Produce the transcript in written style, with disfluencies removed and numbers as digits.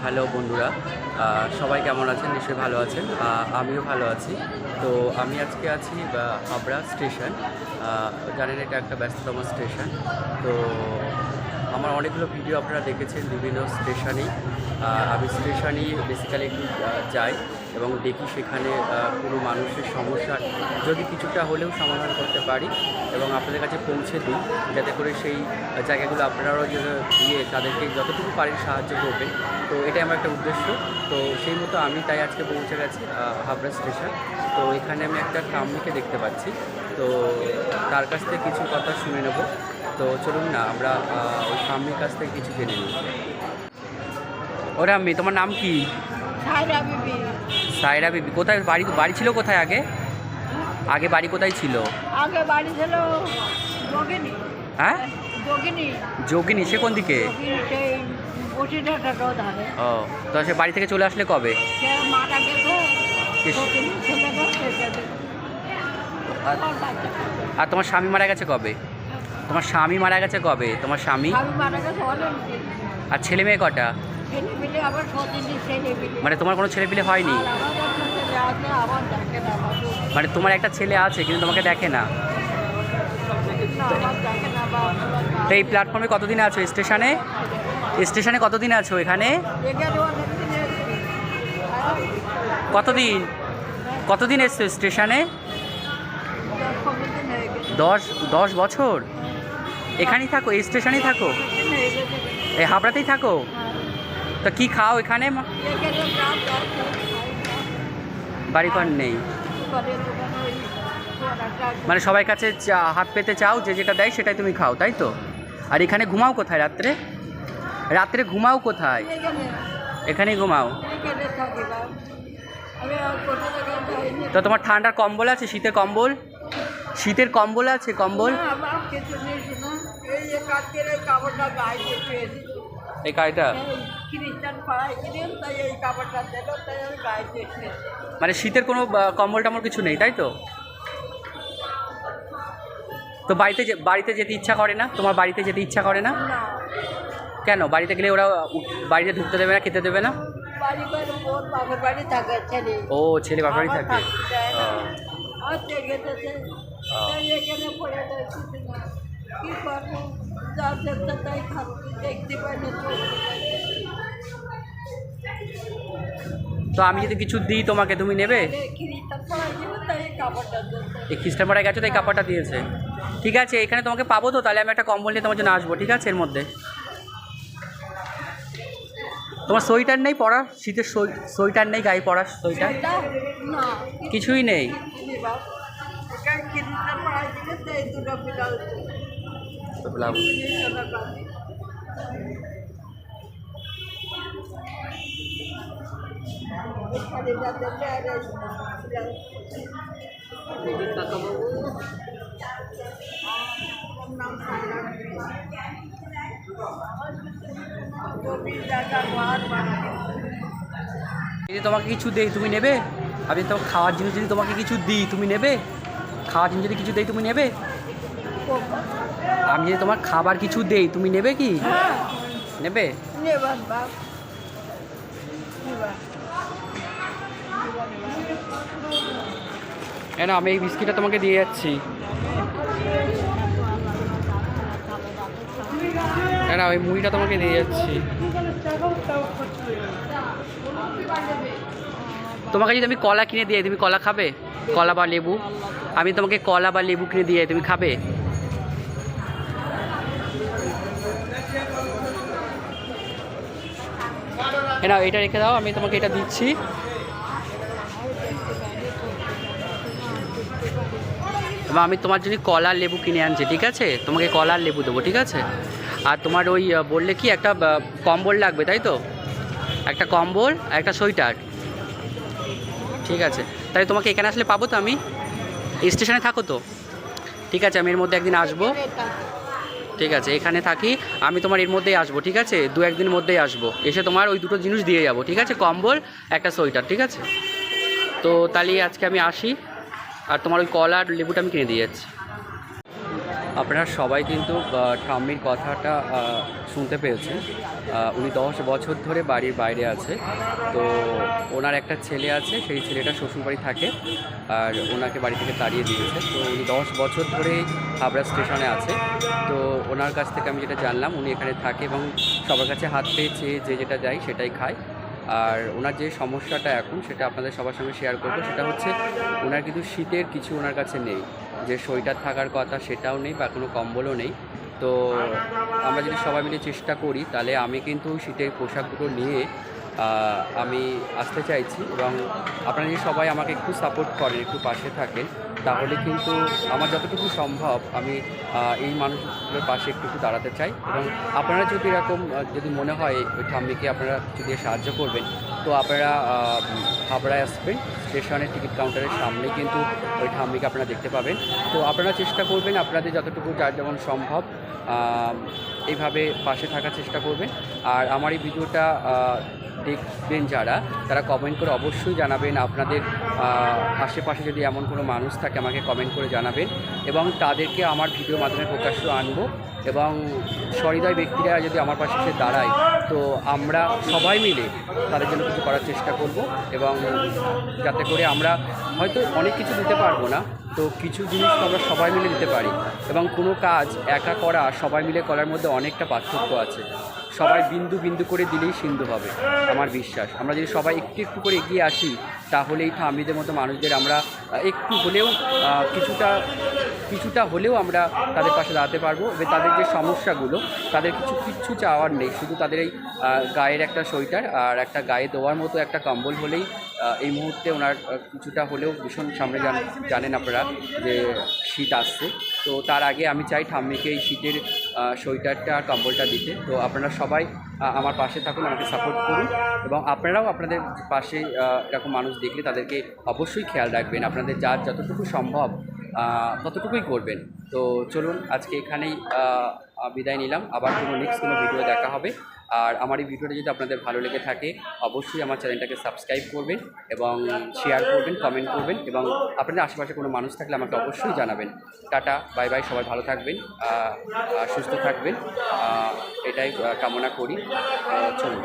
Hello বন্ধুরা, সবাই কেমন আছেন? নিশ্চয়ই ভালো আছেন। আমিও ভালো আছি। তো আমি আজকে আছি হাবড়া স্টেশন। জানেন এটা একটা ব্যস্ততম স্টেশন। তো আমার অনেকগুলো ভিডিও আপনারা দেখেছেন বিভিন্ন স্টেশনেই। আমি স্টেশনেই বেসিক্যালি একটু যাই এবং দেখি সেখানে কোনো মানুষের সমস্যা যদি কিছুটা হলেও সমাধান করতে পারি এবং আপনাদের কাছে পৌঁছে দিই, যাতে করে সেই জায়গাগুলো আপনারাও গিয়ে তাদেরকে যতটুকু পারেন সাহায্য করবেন। তো এটাই আমার একটা উদ্দেশ্য। তো সেই মতো আমি তাই আজকে পৌঁছে গেছি হাবড়া স্টেশন। তো এখানে আমি একটা ঠাম্মিকে দেখতে পাচ্ছি। তো তার কাছ থেকে কিছু কথা শুনে নেব। তো চলুন না আমরা ওই ঠাম্মির কাছ থেকে কিছু জেনে নিই। ওরে আম্মি, তোমার নাম কি? সায়রা বিবি। সায়রা বিবি। কোথায় বাড়ি? বাড়ি ছিল কোথায় আগে? আগে বাড়ি কোথায় ছিল? আগে বাড়ি ছিল যোগিনী। হ্যাঁ, যোগিনী। যোগিনী। সে কোন দিকে? যোগিনী সেই বসিরহাটের ধারে। ও, তো সে বাড়ি থেকে চলে আসলে কবে? সে মারা গেছে। ইস। যোগিনী ছেলেটা সেখানে। আমার বাচ্চা। আর তোমার স্বামী মারা গেছে কবে? তোমার স্বামী মারা গেছে কবে? তোমার স্বামী স্বামী মারা গেছে অনেক দিন। আর ছেলে মেয়ে কটা? ছেলে মিলে আবার সতীনের ছেলে মিলে। মানে তোমার কোনো ছেলে পিলে হয়নি? আর আমার একটা ছেলে আছে, আমার দেখে না বাবু। মানে তোমার একটা ছেলে আছে কিন্তু তোমাকে দেখে না? না, আমার দেখে না বাবা। তো এই প্ল্যাটফর্মে কতদিন আছো? স্টেশনে স্টেশনে কতদিন আছো এখানে? এখানে অনেক দিন এসেছি। কতদিন কতদিন এসছো স্টেশনে? 10-15 দিন হয়ে গেছে। 10 বছর এখানেই থাকো? এই স্টেশনেই থাকো? 15 দিন হয়ে গেছে। এই হাবড়াতেই থাকো? তো কি খাও এখানে? এখানে গ্রাম বাড়িঘর নেই? করে দোকানে ওই পোড়াটা। মানে সবাই কাছে হাত পেতে চাও, যে যেটা দেয় সেটাই তুমি খাও, তাই তো? আর এখানে ঘুমাও কোথায় রাত্রে? রাত্রে ঘুমাও কোথায়? এখানেই ঘুমাও? এখানে থাকি না। আমি আর কোথাও জায়গায় যাইনি। তো তোমার ঠান্ডার কম্বল আছে? শীতের কম্বল? শীতের কম্বল আছে? কম্বল? না, আমার কিছু নেই শোনা। এই যে কালকের এই কাপড়টা গায়ে দিয়ে এসেছি। এই কাজটা এই খ্রিস্টান পাড়ায় কিনেন, তাই এই কাপড়টা দিল, তাই আমি গায়ে দিয়ে এসেছি। মানে শীতের কোনো কম্বল টম্বল কিছু নেই, তাই তো? তো বাড়িতে যেতে ইচ্ছা করে না? তোমার বাড়িতে যেতে ইচ্ছা করে না? না, কেন? বাড়িতে গেলে ওরা বাড়িতে ঢুকতে দেবে না, খেতে দেবে না? বাড়ি করে ওর বাপের বাড়ি থাকে ছেলে। ও, ছেলে বাপের বাড়ি আমার থাকে। থাকতে দেয় না। ও। আর গেছে, তাই এখানে পড়ে রয়েছি না। কি করবো? যা দেখতে তাই খাচ্ছি, দেখতে পাই না, চলতে পাই না। তো আমি যদি কিছু দিই তোমাকে, তুমি নেবে? খ্রিস্টান পাড়ায় ছিল, তাই এই কাপড়টা দিয়েছে। এই খ্রিস্টান পাড়ায় গেছো, তাই কাপড়টা দিয়েছে। ঠিক আছে, এখানে তোমাকে পাবো তো? তাহলে আমি একটা কম্বল নিয়ে তোমার জন্য আসবো, ঠিক আছে? এর মধ্যে তোমার সোয়েটার নেই পরা? শীতের সোয়েটার নেই গায়ে পরার? সোয়েটার এটা না, কিছুই নেই? কিনি বাপ। এখানে খ্রিস্টান পাড়ায় ছিল, তাই দুটো ব্লাউজ। তো ব্লাউজ। এখানে যাতে ব্লাউজ। নাম সায়রা বিবি। জমির জায়গা ঘর বানায়। যদি তোমাকে কিছু দেই তুমি নেবে? আমি তো খাওয়ার জিনিস যদি তোমাকে কিছু দিই তুমি নেবে? খাওয়ার জিনিস যদি কিছু দেই তুমি নেবে? আমি যদি তোমার খাবার কিছু দেই তুমি নেবে কি? হ্যাঁ, নেবে? নেবার বাপ, নেবার। কেন, আমি এই বিস্কিটটা তোমাকে দিয়ে যাচ্ছি। কেন, ওই মুড়িটা তোমাকে দিয়ে যাচ্ছি। তোমাকে যদি আমি কলা কিনে দিয়ে, তুমি কলা খাবে? কলা বা লেবু? আমি তোমাকে কলা বা লেবু কিনে দিয়ে, তুমি খাবে? না, এটা রেখে দাও, আমি তোমাকে এটা দিচ্ছি। এবং আমি তোমার জন্য কলা আর লেবু কিনে আনছি, ঠিক আছে? তোমাকে কলা আর লেবু দেবো, ঠিক আছে? আর তোমার ওই বললে কি একটা কম্বল লাগবে, তাই তো? একটা কম্বল আর একটা সোয়েটার, ঠিক আছে? তাই তোমাকে এখানে আসলে পাবো তো? আমি স্টেশনে থাকো তো? ঠিক আছে, আমি এর মধ্যে একদিন আসবো। ঠিক আছে, এখানে থাকি আমি, তোমার এর মধ্যেই আসবো, ঠিক আছে? 2-1 দিনের মধ্যেই আসবো, এসে তোমার ওই দুটো জিনিস দিয়ে যাবো, ঠিক আছে? কম্বল, একটা সোয়েটার, ঠিক আছে? তো তাহলে আজকে আমি আসি, আর তোমার ওই কলা আর লেবুটা আমি কিনে দিয়ে যাচ্ছি। আপনারা সবাই কিন্তু ঠাম্মির কথাটা শুনতে পেয়েছেন। উনি 10 বছর ধরে বাড়ির বাইরে আছে। তো ওনার একটা ছেলে আছে, সেই ছেলেটা শ্বশুরবাড়ি থাকে আর ওনাকে বাড়ি থেকে তাড়িয়ে দিয়েছে। তো উনি 10 বছর ধরেই হাবড়া স্টেশনে আছে। তো ওনার কাছ থেকে আমি যেটা জানলাম, উনি এখানে থাকে এবং সবার কাছে হাত পেয়েছে যে যেটা যায় সেটাই খায়। আর ওনার যে সমস্যাটা এখন সেটা আপনাদের সবার সঙ্গে শেয়ার করবো। সেটা হচ্ছে ওনার কিন্তু শীতের কিছু ওনার কাছে নেই, যে সোয়েটার থাকার কথা সেটাও নেই বা কোনো কম্বলও নেই। তো আমরা যদি সবাই মিলে চেষ্টা করি তাহলে আমি কিন্তু শীতের পোশাকগুলো নিয়ে আমি আসতে চাইছি, এবং আপনারা যদি সবাই আমাকে একটু সাপোর্ট করেন, একটু পাশে থাকেন, তাহলে কিন্তু আমার যতটুকু সম্ভব আমি এই মানুষগুলোর পাশে একটু দাঁড়াতে চাই। এবং আপনারা যদি এরকম যদি মনে হয় ওই ঠাম্মিকে আপনারা কিছু দিয়ে সাহায্য করবেন, তো আপনারা হাবড়ায় আসবেন, স্টেশনের টিকিট কাউন্টারের সামনে কিন্তু ওই ঠাম্মিকে আপনারা দেখতে পাবেন। তো আপনারা চেষ্টা করবেন আপনাদের যতটুকু যার যেমন সম্ভব এইভাবে পাশে থাকার চেষ্টা করবেন। আর আমার এই ভিডিওটা দেখবেন যারা, তারা কমেন্ট করে অবশ্যই জানাবেন আপনাদের আশেপাশে যদি এমন কোনো মানুষ থাকে আমাকে কমেন্ট করে জানাবেন, এবং তাদেরকে আমার ভিডিওর মাধ্যমে প্রকাশ্য আনবো। এবং সহৃদয় ব্যক্তিরা যদি আমার পাশে এসে দাঁড়ায়, তো আমরা সবাই মিলে তাদের জন্য কিছু করার চেষ্টা করব, এবং যাতে করে আমরা হয়তো অনেক কিছু দিতে পারবো না, তো কিছু জিনিস তো আমরা সবাই মিলে দিতে পারি। এবং কোনো কাজ একা করা সবাই মিলে করার মধ্যে অনেকটা পার্থক্য আছে। সবাই বিন্দু বিন্দু করে দিলেই সিন্ধু হবে, আমার বিশ্বাস। আমরা যদি সবাই একটু একটু করে এগিয়ে আসি, তাহলেই ঠাম্মিদের মতো মানুষদের আমরা একটু হলেও কিছুটা হলেও আমরা তাদের পাশে দাঁড়াতে পারবো। এবং তাদের যে সমস্যাগুলো, তাদের কিচ্ছু চাওয়ার নেই, শুধু তাদের এই গায়ের একটা সোয়েটার আর একটা গায়ে দেওয়ার মতো একটা কম্বল হলেই এই মুহূর্তে ওনার কিছুটা হলেও ভীষণ সামনে জানেন আপনারা যে শীত আসছে। তো তার আগে আমি চাই ঠাম্মিকে এই শীতের সোয়েটারটা আর কম্বলটা দিতে। তো আপনারা সবাই আমার পাশে থাকুন, আমাকে সাপোর্ট করুন, এবং আপনারাও আপনাদের পাশে এরকম মানুষ দেখলে তাদেরকে অবশ্যই খেয়াল রাখবেন। আপনাদের যার যতটুকু সম্ভব ততটুকুই করবেন। তো চলুন আজকে এখানেই বিদায় নিলাম। আবার নেক্সট কোনো ভিডিও দেখা হবে। আর আমার এই ভিডিওটা যদি আপনাদের ভালো লেগে থাকে, অবশ্যই আমার চ্যানেলটাকে সাবস্ক্রাইব করবেন এবং শেয়ার করবেন, কমেন্ট করবেন, এবং আপনাদের আশেপাশে কোনো মানুষ থাকলে আমাকে অবশ্যই জানাবেন। টাটা, বাই বাই, সবাই ভালো থাকবেন, সুস্থ থাকবেন, এটাই কামনা করি। চলুন।